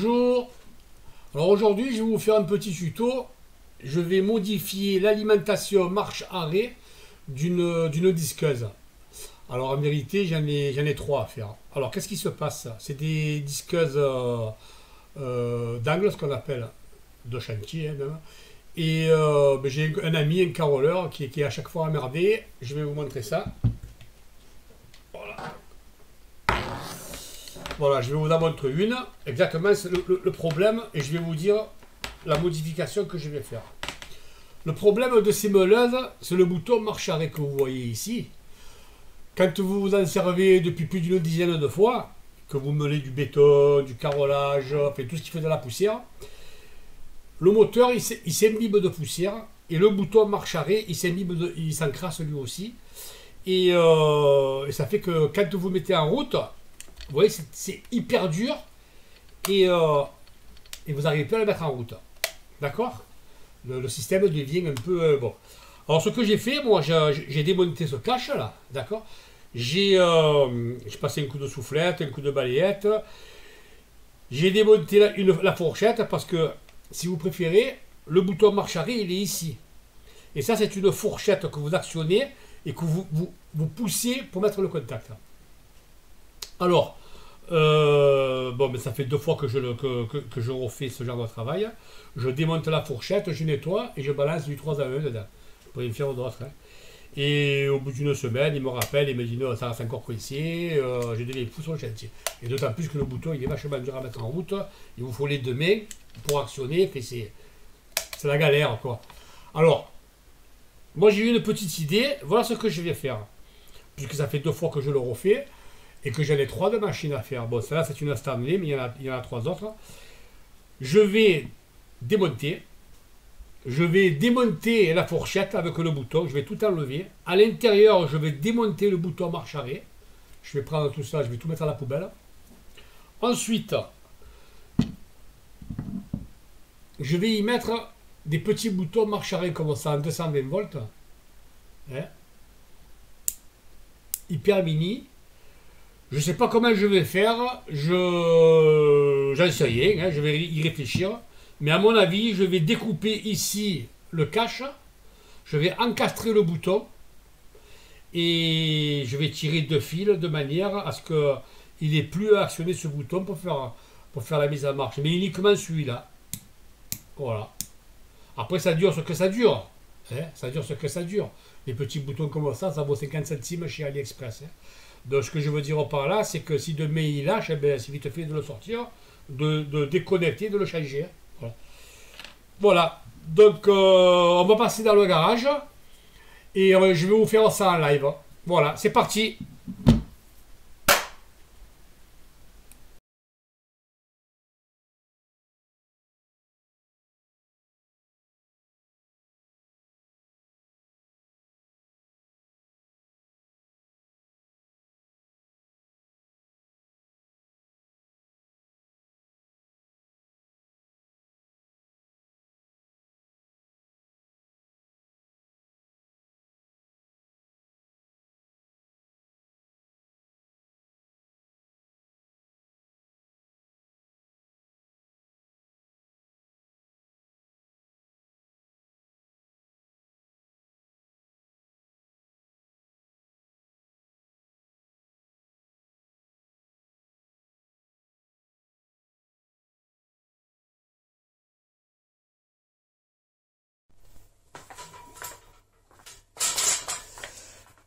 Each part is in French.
Bonjour. Alors aujourd'hui je vais vous faire un petit tuto. Je vais modifier l'alimentation marche-arrêt d'une disqueuse. Alors en vérité j'en ai trois à faire. Alors qu'est-ce qui se passe? C'est des disqueuses d'angle, ce qu'on appelle, de chantier même. Et j'ai un ami, un caroleur qui est à chaque fois emmerdé. Je vais vous montrer ça. Voilà, je vais vous en montrer une. Exactement, c'est le problème. Et je vais vous dire la modification que je vais faire. Le problème de ces meuleuses, c'est le bouton marche-arrêt que vous voyez ici. Quand vous vous en servez depuis plus d'une dizaine de fois, que vous meulez du béton, du carrelage, enfin tout ce qui fait de la poussière, le moteur il s'imbibe de poussière et le bouton marche-arrêt il s'encrasse lui aussi. Et ça fait que quand vous mettez en route, vous voyez, c'est hyper dur et vous n'arrivez plus à le mettre en route. D'accord? Le système devient un peu bon. Alors ce que j'ai fait, moi j'ai démonté ce cache là, d'accord? J'ai passé un coup de soufflette, un coup de balayette. J'ai démonté la fourchette parce que, si vous préférez, le bouton marche-arrêt il est ici. Et ça c'est une fourchette que vous actionnez et que vous poussez pour mettre le contact. Alors, bon, mais ça fait 2 fois que je refais ce genre de travail. Je démonte la fourchette, je nettoie et je balance du 3 à 1 dedans. Je pourrais me faire d'autres. Hein. Et au bout d'une semaine, il me rappelle, il me dit non, ça reste encore coincé, j'ai donné les pouces sur le chantier. Et d'autant plus que le bouton, il est vachement dur à mettre en route. Il vous faut les 2 mains pour actionner, c'est la galère, quoi. Alors, moi j'ai eu une petite idée, voilà ce que je vais faire. Puisque ça fait 2 fois que je le refais. Et que j'en ai 3 de machines à faire. Bon, celle-là, c'est une Stanley, mais il y en a 3 autres. Je vais démonter. Je vais démonter la fourchette avec le bouton. Je vais tout enlever. À l'intérieur, je vais démonter le bouton marche-arrêt. Je vais prendre tout ça, je vais tout mettre à la poubelle. Ensuite, je vais y mettre des petits boutons marche-arrêt comme ça, en 220 volts. Hein? Hyper mini. Je ne sais pas comment je vais faire, j'en sais rien, hein, je vais y réfléchir. Mais à mon avis, je vais découper ici le cache, je vais encastrer le bouton et je vais tirer 2 fils de manière à ce qu'il n'ait plus à actionner ce bouton pour faire la mise en marche. Mais uniquement celui-là. Voilà. Après, ça dure ce que ça dure. Hein, ça dure ce que ça dure. Les petits boutons comme ça vaut 50 centimes chez AliExpress. Hein. Donc ce que je veux dire par là, c'est que si demain il lâche, eh ben, c'est vite fait de le sortir, de déconnecter, de le changer. Voilà. Voilà. Donc on va passer dans le garage et je vais vous faire ça en live. Voilà, c'est parti.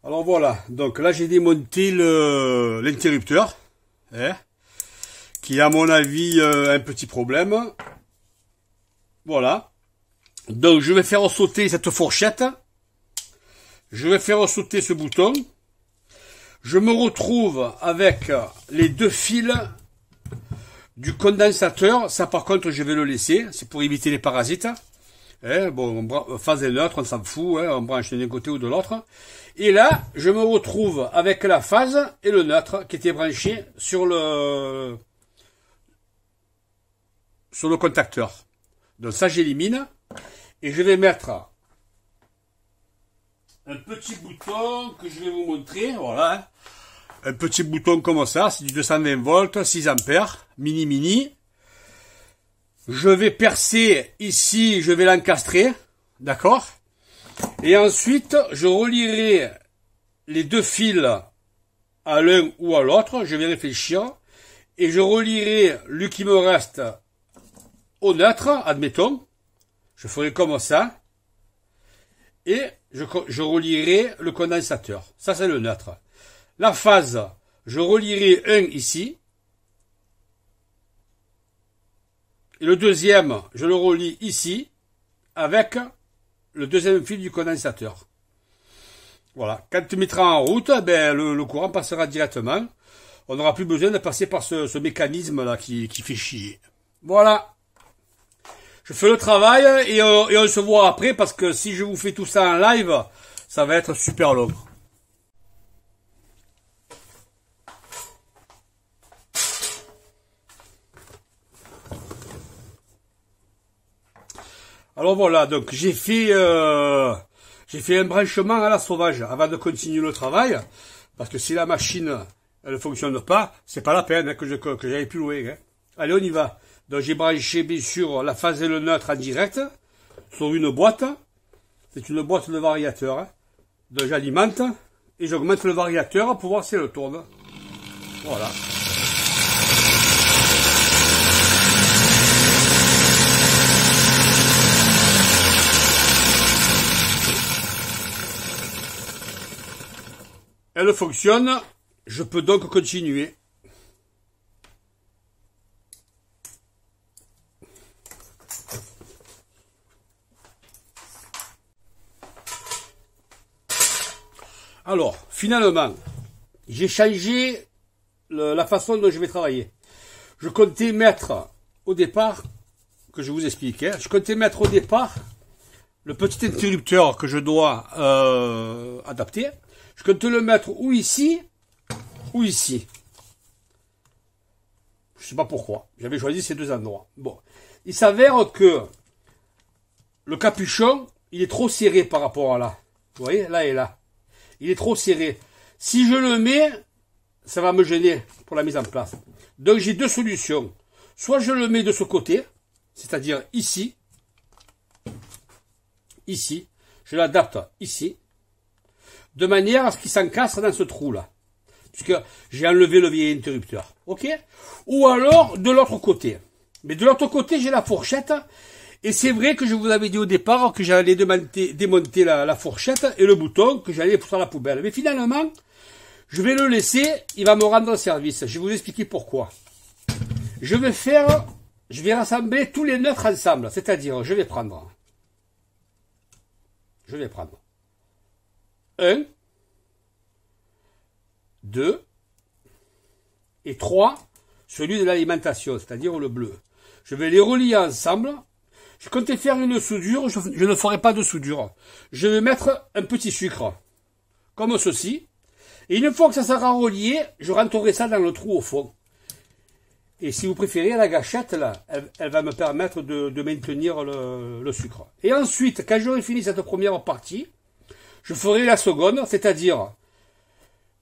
Alors voilà, donc là j'ai démonté l'interrupteur, hein, qui a à mon avis un petit problème. Voilà. Donc je vais faire sauter cette fourchette. Je vais faire sauter ce bouton. Je me retrouve avec les 2 fils du condensateur. Ça par contre je vais le laisser, c'est pour éviter les parasites. Hein, bon, phase et neutre, on s'en fout, hein, on branche d'un côté ou de l'autre. Et là, je me retrouve avec la phase et le neutre qui étaient branchés sur le contacteur. Donc ça, j'élimine. Et je vais mettre un petit bouton que je vais vous montrer. Voilà. Un petit bouton comme ça, c'est du 220 volts, 6 ampères, mini. je vais percer ici, je vais l'encastrer, d'accord? Et ensuite, je relierai les deux fils à l'un ou à l'autre, je vais réfléchir, et je relierai lui qui me reste au neutre, admettons, je ferai comme ça, et je relierai le condensateur, ça c'est le neutre. La phase, je relierai un ici, et le deuxième, je le relie ici, avec le deuxième fil du condensateur. Voilà, quand tu mettras en route, ben, le courant passera directement. On n'aura plus besoin de passer par ce mécanisme-là qui fait chier. Voilà. Je fais le travail et on se voit après parce que si je vous fais tout ça en live, ça va être super long. Alors voilà, donc j'ai fait un branchement à la sauvage avant de continuer le travail, parce que si la machine elle ne fonctionne pas, c'est pas la peine hein, que j'aille plus loin. Hein. Allez, on y va. Donc j'ai branché bien sûr la phase et le neutre en direct sur une boîte. C'est une boîte de variateur. Hein. Donc j'alimente et j'augmente le variateur pour voir si elle tourne. Voilà. Elle fonctionne, je peux donc continuer. Alors, finalement, j'ai changé la façon dont je vais travailler. Je comptais mettre au départ, que je vous explique, hein, je comptais mettre au départ le petit interrupteur que je dois adapter. Je comptais le mettre ou ici, ou ici. Je ne sais pas pourquoi. J'avais choisi ces deux endroits. Bon. Il s'avère que le capuchon, il est trop serré par rapport à là. Vous voyez, là et là. Il est trop serré. Si je le mets, ça va me gêner pour la mise en place. Donc j'ai deux solutions. Soit je le mets de ce côté, c'est-à-dire ici. Ici. Je l'adapte ici. De manière à ce qu'il s'encastre dans ce trou-là. Puisque j'ai enlevé le vieil interrupteur. Ok? Ou alors de l'autre côté. Mais de l'autre côté, j'ai la fourchette. Et c'est vrai que je vous avais dit au départ que j'allais démonter la fourchette et le bouton, que j'allais pousser à la poubelle. Mais finalement, je vais le laisser, il va me rendre service. Je vais vous expliquer pourquoi. Je vais rassembler tous les neutres ensemble. C'est-à-dire, je vais prendre 1, 2 et 3, celui de l'alimentation, c'est-à-dire le bleu. Je vais les relier ensemble. Je comptais faire une soudure, je ne ferai pas de soudure. Je vais mettre un petit sucre, comme ceci. Et une fois que ça sera relié, je rentrerai ça dans le trou au fond. Et si vous préférez, la gâchette, là, elle va me permettre de maintenir le sucre. Et ensuite, quand j'aurai fini cette première partie, je ferai la seconde, c'est-à-dire,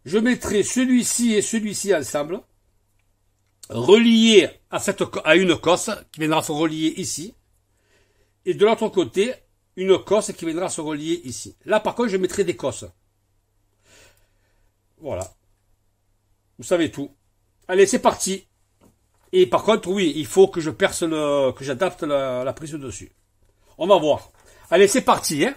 je mettrai celui-ci et celui-ci ensemble, reliés à une cosse qui viendra se relier ici. Et de l'autre côté, une cosse qui viendra se relier ici. Là, par contre, je mettrai des cosses. Voilà. Vous savez tout. Allez, c'est parti. Et par contre, oui, il faut que je perce que j'adapte la prise dessus. On va voir. Allez, c'est parti, hein.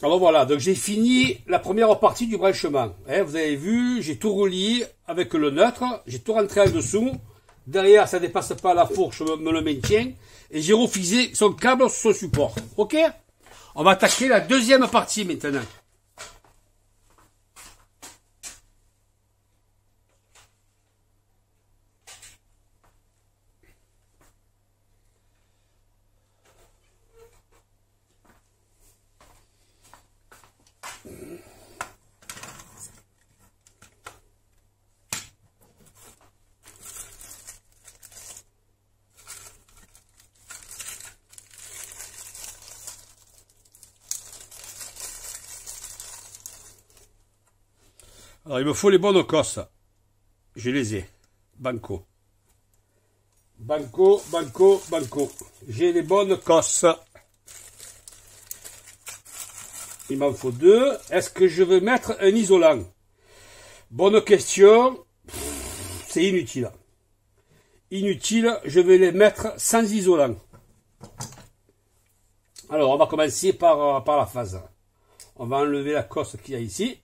Alors voilà, donc j'ai fini la première partie du branchement. Hein, vous avez vu, j'ai tout relié avec le neutre, j'ai tout rentré en dessous. Derrière, ça ne dépasse pas la fourche, me le maintient. Et j'ai refixé son câble sur son support. Ok? On va attaquer la deuxième partie maintenant. Alors, il me faut les bonnes cosses. Je les ai. Banco. Banco, banco, banco. J'ai les bonnes cosses. Il m'en faut 2. Est-ce que je vais mettre un isolant? Bonne question. C'est inutile. Inutile, je vais les mettre sans isolant. Alors, on va commencer par la phase. On va enlever la cosse qu'il y a ici.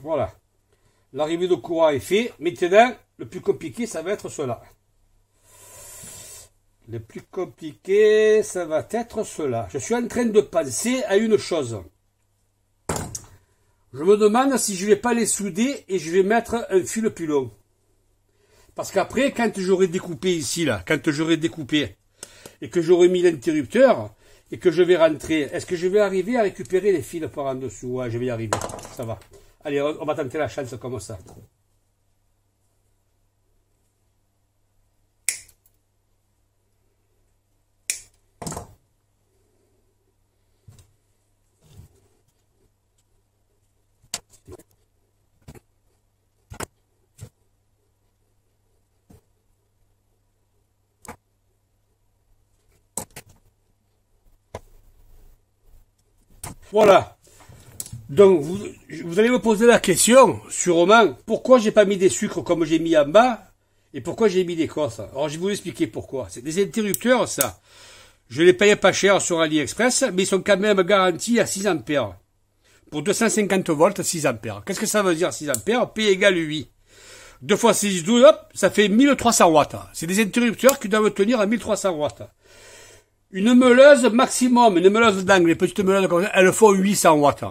Voilà. L'arrivée de courant est fait. Maintenant, le plus compliqué, ça va être cela. Le plus compliqué, ça va être cela. Je suis en train de penser à une chose. Je me demande si je vais pas les souder et je vais mettre un fil plus long. Parce qu'après, quand j'aurai découpé ici, là, quand j'aurai découpé et que j'aurai mis l'interrupteur et que je vais rentrer, est-ce que je vais arriver à récupérer les fils par en dessous? Ouais, je vais y arriver. Ça va. Allez, on va tenter la chance comme ça. Voilà. Donc, vous allez me poser la question, sûrement, pourquoi j'ai pas mis des sucres comme j'ai mis en bas, et pourquoi j'ai mis des cosses. Alors, je vais vous expliquer pourquoi. C'est des interrupteurs, ça. Je les payais pas cher sur AliExpress, mais ils sont quand même garantis à 6 ampères. Pour 250 volts, 6 ampères. Qu'est-ce que ça veut dire, 6 ampères? P égale 8. 2 fois 6, 12, hop, ça fait 1300 watts. C'est des interrupteurs qui doivent tenir à 1300 watts. Une meuleuse maximum, une meuleuse d'angle, les petites meuleuses comme ça, elles font 800 watts.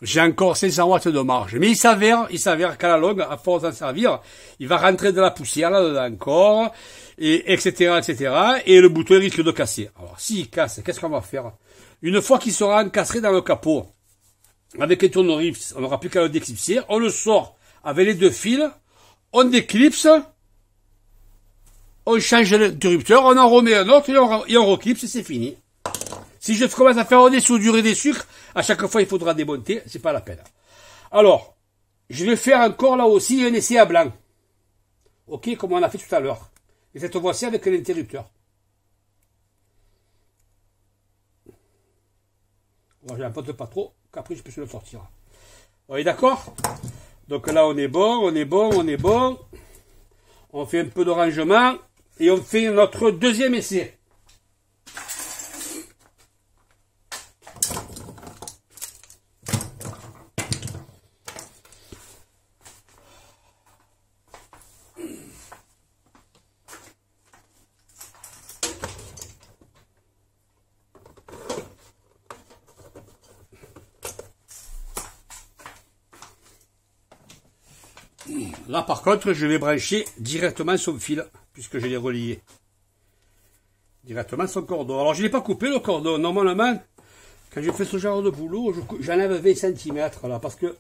J'ai encore 500 watts de marge. Mais il s'avère qu'à la longue, à force d'en servir, il va rentrer de la poussière là-dedans encore, et etc., etc., et le bouton risque de casser. Alors, s'il casse, qu'est-ce qu'on va faire? Une fois qu'il sera encastré dans le capot, avec les tournevis, on n'aura plus qu'à le déclipser, on le sort avec les 2 fils, on déclipse, on change l'interrupteur, on en remet un autre, et on reclipse, et c'est fini. Si je commence à faire des soudures et des sucres, à chaque fois il faudra démonter, c'est pas la peine. Alors, je vais faire encore là aussi un essai à blanc. Ok, comme on a fait tout à l'heure. Et cette fois-ci avec l'interrupteur. Bon, je n'importe pas trop, qu'après je peux se le sortir. On est d'accord? Donc là on est bon, on est bon, on est bon. On fait un peu de rangement et on fait notre deuxième essai. Là, par contre, je vais brancher directement son fil, puisque je l'ai relié. Directement son cordon. Alors, je ne l'ai pas coupé, le cordon. Normalement, quand je fais ce genre de boulot, j'enlève 20 cm, là, parce que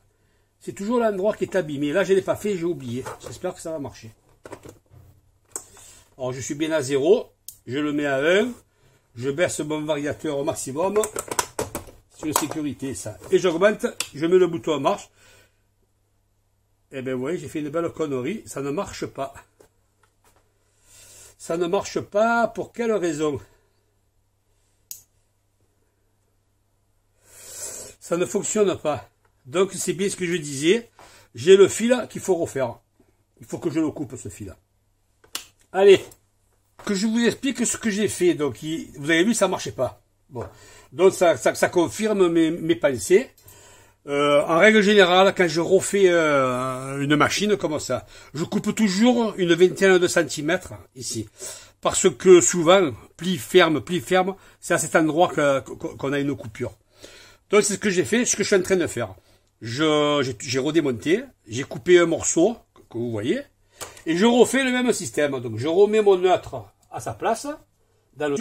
c'est toujours l'endroit qui est abîmé. Là, je ne l'ai pas fait, j'ai oublié. J'espère que ça va marcher. Alors, je suis bien à 0. Je le mets à 1. Je baisse mon variateur au maximum. C'est une sécurité, ça. Et j'augmente, je mets le bouton en marche. Eh bien, oui, j'ai fait une belle connerie, ça ne marche pas. Ça ne marche pas, pour quelle raison? Ça ne fonctionne pas. Donc c'est bien ce que je disais. J'ai le fil qu'il faut refaire. Il faut que je le coupe, ce fil. Allez, que je vous explique ce que j'ai fait. Donc vous avez vu, ça ne marchait pas. Bon, donc ça confirme mes pensées. En règle générale, quand je refais une machine comme ça, je coupe toujours une vingtaine de centimètres ici. Parce que souvent, pli ferme, c'est à cet endroit qu'on a une coupure. Donc c'est ce que j'ai fait, ce que je suis en train de faire. J'ai redémonté, j'ai coupé un morceau, que vous voyez, et je refais le même système. Donc je remets mon neutre à sa place, dans le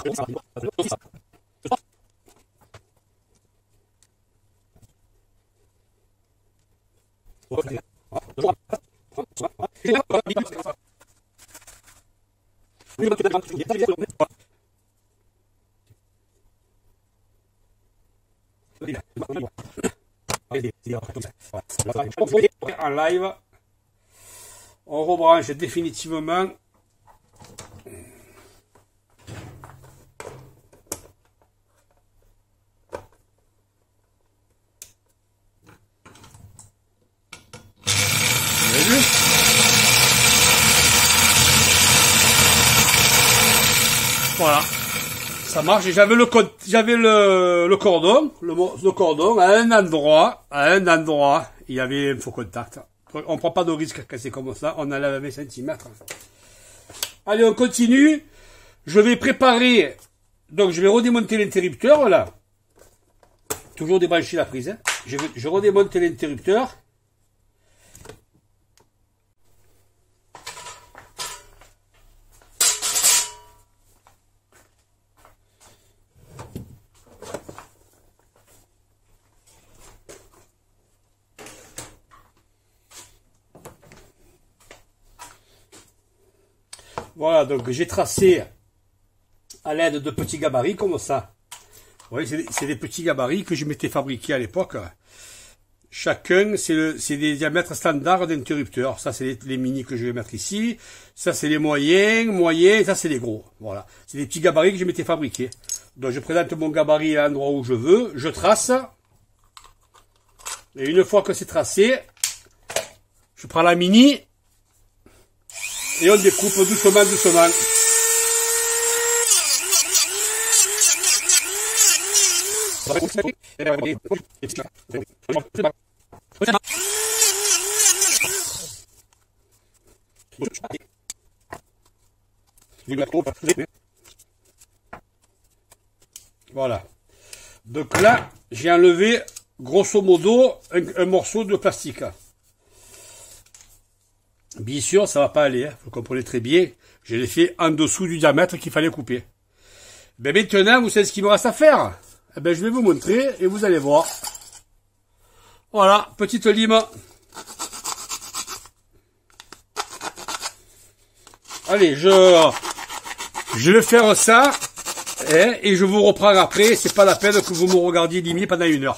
en live, on rebranche définitivement. Voilà, ça marche. Et j'avais le cordon à un endroit, il y avait un faux contact. On prend pas de risque quand c'est comme ça, on enlève 20 cm. Allez, on continue. Je vais préparer, donc je vais redémonter l'interrupteur, là. Toujours débrancher la prise, hein. Je redémonte l'interrupteur. Voilà, donc j'ai tracé à l'aide de petits gabarits comme ça. Vous voyez, c'est des petits gabarits que je m'étais fabriqués à l'époque. Chacun, c'est des diamètres standards d'interrupteurs. Ça, c'est les mini que je vais mettre ici. Ça, c'est les moyens, ça, c'est les gros. Voilà, c'est des petits gabarits que je m'étais fabriqués. Donc, je présente mon gabarit à l'endroit où je veux. Je trace. Et une fois que c'est tracé, je prends la mini. Et on découpe doucement. Voilà. Donc là, j'ai enlevé grosso modo un morceau de plastique. Bien sûr, ça va pas aller, hein. Vous comprenez très bien. Je l'ai fait en dessous du diamètre qu'il fallait couper. Ben maintenant, vous savez ce qu'il me reste à faire? Eh ben, je vais vous montrer et vous allez voir. Voilà, petite lime. Allez, je vais faire ça, hein, et je vous reprends après. C'est pas la peine que vous me regardiez limer pendant 1 heure.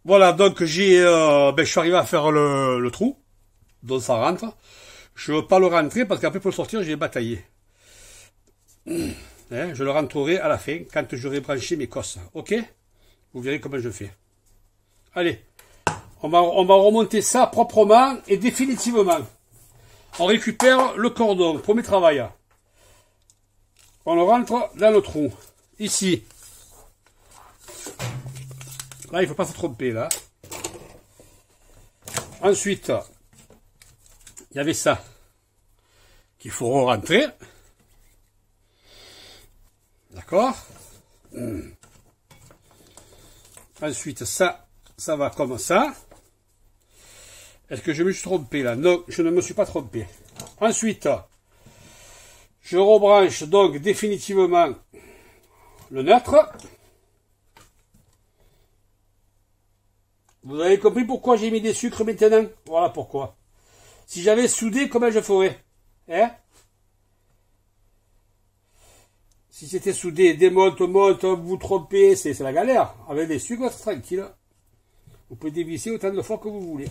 Voilà, donc je suis arrivé à faire le trou, donc ça rentre. Je ne veux pas le rentrer parce qu'après pour le sortir, je vais batailler. Hein, je le rentrerai à la fin, quand j'aurai branché mes cosses. Ok? Vous verrez comment je fais. Allez, on va remonter ça proprement et définitivement. On récupère le cordon, premier travail. On le rentre dans le trou, ici. Là, il ne faut pas se tromper, là. Ensuite, il y avait ça qu'il faut re-rentrer. D'accord? Ensuite, ça va comme ça. Est-ce que je me suis trompé, là? Non, je ne me suis pas trompé. Ensuite, je rebranche donc définitivement le neutre. Vous avez compris pourquoi j'ai mis des sucres maintenant? Voilà pourquoi. Si j'avais soudé, comment je ferais? Hein? Si c'était soudé, démonte, monte, vous vous trompez, c'est la galère. Avec des sucres, c'est tranquille. Vous pouvez dévisser autant de fois que vous voulez.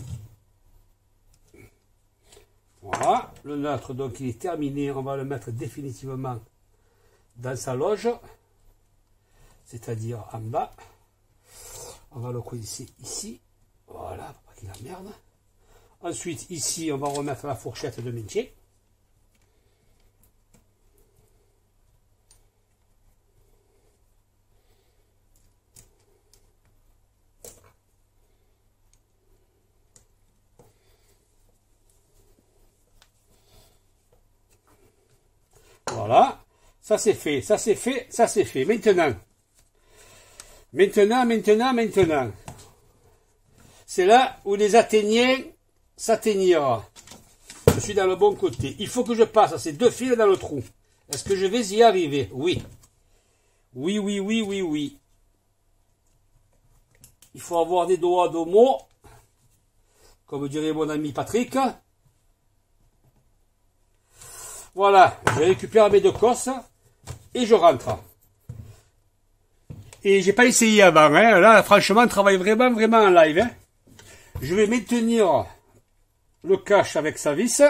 Voilà, le neutre, donc il est terminé. On va le mettre définitivement dans sa loge, c'est-à-dire en bas. On va le coincer ici, voilà, pour pas qu'il emmerde. Ensuite, ici, on va remettre la fourchette de maintien. Voilà, ça c'est fait, ça c'est fait, ça c'est fait. Maintenant. C'est là où les Athéniens s'atteigniront. Je suis dans le bon côté. Il faut que je passe ces deux fils dans le trou. Est-ce que je vais y arriver? Oui. Oui. Il faut avoir des doigts d'homo, comme dirait mon ami Patrick. Voilà, je récupère mes deux cosses et je rentre. Et j'ai pas essayé avant, hein. Là, franchement, on travaille vraiment en live, hein. Je vais maintenir le cache avec sa vis.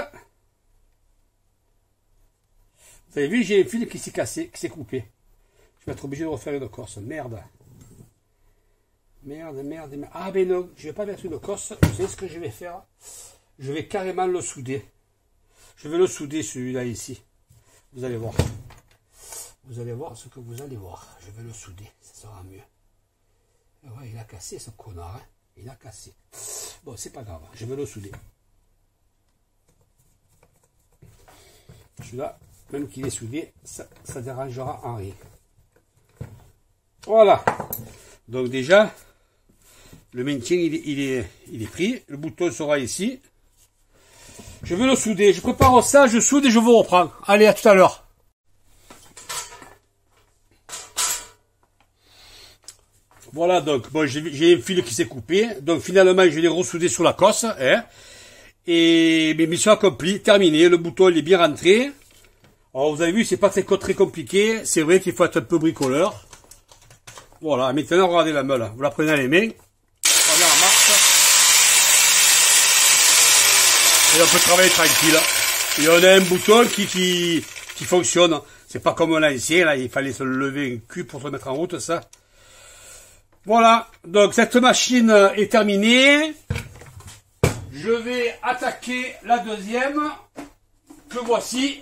Vous avez vu, j'ai un fil qui s'est cassé, qui s'est coupé. Je vais être obligé de refaire une cosse. Merde. Ah ben non, je vais pas mettre une cosse. Vous savez ce que je vais faire? Je vais carrément le souder. Je vais le souder celui-là ici. Vous allez voir. Vous allez voir ce que vous allez voir. Je vais le souder, ça sera mieux. Ouais, il a cassé ce connard, hein. Il a cassé. Bon, c'est pas grave, je vais le souder. Celui-là, même qu'il est soudé, ça dérangera en rien. Voilà. Donc déjà, le maintien, il est pris. Le bouton sera ici. Je vais le souder. Je prépare ça, je soude et je vous reprends. Allez, à tout à l'heure. Voilà, donc, bon, j'ai un fil qui s'est coupé. Donc, finalement, je l'ai ressoudé sur la cosse, hein. Et mes missions accomplies, terminé. Le bouton, il est bien rentré. Alors, vous avez vu, c'est pas très compliqué. C'est vrai qu'il faut être un peu bricoleur. Voilà. Maintenant, regardez la meule. Vous la prenez dans les mains. Prenez en marche. Et on peut travailler tranquille. Et on a un bouton qui fonctionne. C'est pas comme l'ancien, là. Il fallait se lever un cul pour se mettre en route, ça. Voilà, donc cette machine est terminée. Je vais attaquer la deuxième, que voici.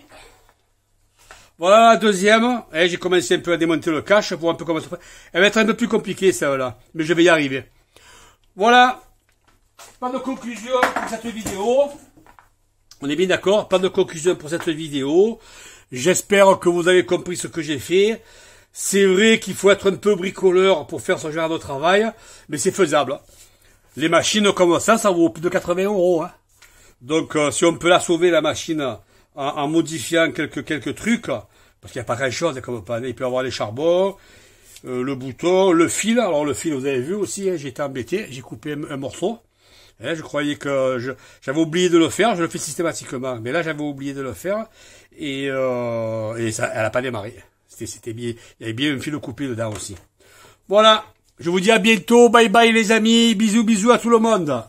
Voilà la deuxième. J'ai commencé un peu à démonter le cache pour un peu comment ça fait. Elle va être un peu plus compliquée celle-là, mais je vais y arriver. Voilà, pas de conclusion pour cette vidéo. On est bien d'accord, pas de conclusion pour cette vidéo. J'espère que vous avez compris ce que j'ai fait. C'est vrai qu'il faut être un peu bricoleur pour faire ce genre de travail, mais c'est faisable. Les machines comme ça vaut plus de 80 €. Hein. Donc, si on peut la sauver, la machine, en modifiant quelques trucs, parce qu'il n'y a pas grand-chose comme panne. Il peut y avoir les charbons, le bouton, le fil. Alors, le fil, vous avez vu aussi, hein, j'ai été embêté, j'ai coupé un morceau. Hein, je croyais que j'avais oublié de le faire, je le fais systématiquement. Mais là, j'avais oublié de le faire, et ça, elle n'a pas démarré. C'était bien, il y avait bien un fil coupé dedans aussi. Voilà, je vous dis à bientôt, bye bye les amis, bisous à tout le monde.